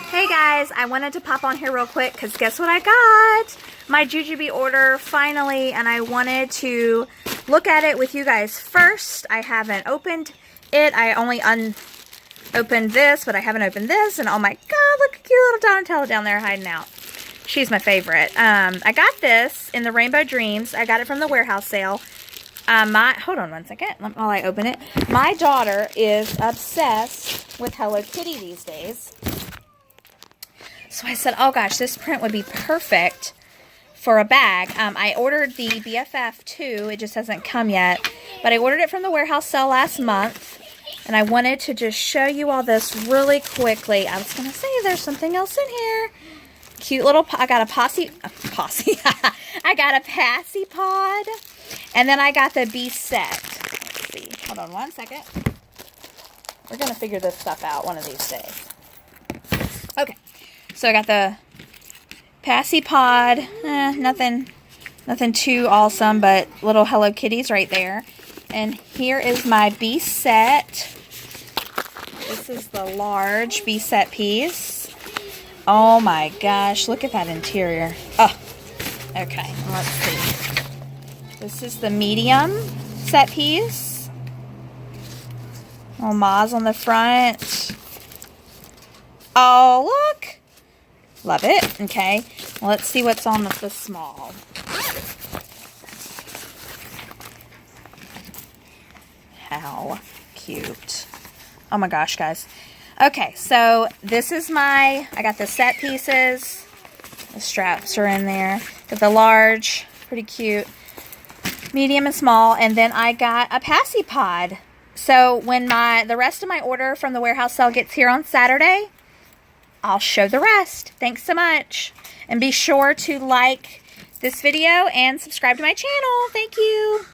Hey guys, I wanted to pop on here real quick because guess what I got? My JuJuBe order finally, and I wanted to look at it with you guys first. I haven't opened it. I only opened this, but I haven't opened this, and oh my god, look at cute little Donatello down there hiding out. She's my favorite. I got this in the Rainbow Dreams. I got it from the warehouse sale. Hold on one second while I open it. My daughter is obsessed with Hello Kitty these days. So I said, oh gosh, this print would be perfect for a bag. I ordered the BFF2. It just hasn't come yet. But I ordered it from the warehouse sale last month. And I wanted to just show you all this really quickly. I was going to say there's something else in here. Cute little, I got a I got a Passy Pod. And then I got the B set. Let's see. Hold on one second. We're going to figure this stuff out one of these days. Okay. So I got the Passy Pod. Nothing too awesome, but little Hello Kitties right there. And here is my B set. This is the large B set piece. Oh my gosh, look at that interior. Oh, okay, let's see. This is the medium set piece. Little Moz on the front. Oh, look. Love it. Okay, well, let's see what's on the small. How cute. Oh my gosh, guys. Okay, so this is I got the set pieces. The straps are in there. Got the large, pretty cute. Medium and small. And then I got a Passy Pod. So when the rest of my order from the warehouse sale gets here on Saturday, I'll show the rest. Thanks so much. And be sure to like this video and subscribe to my channel. Thank you.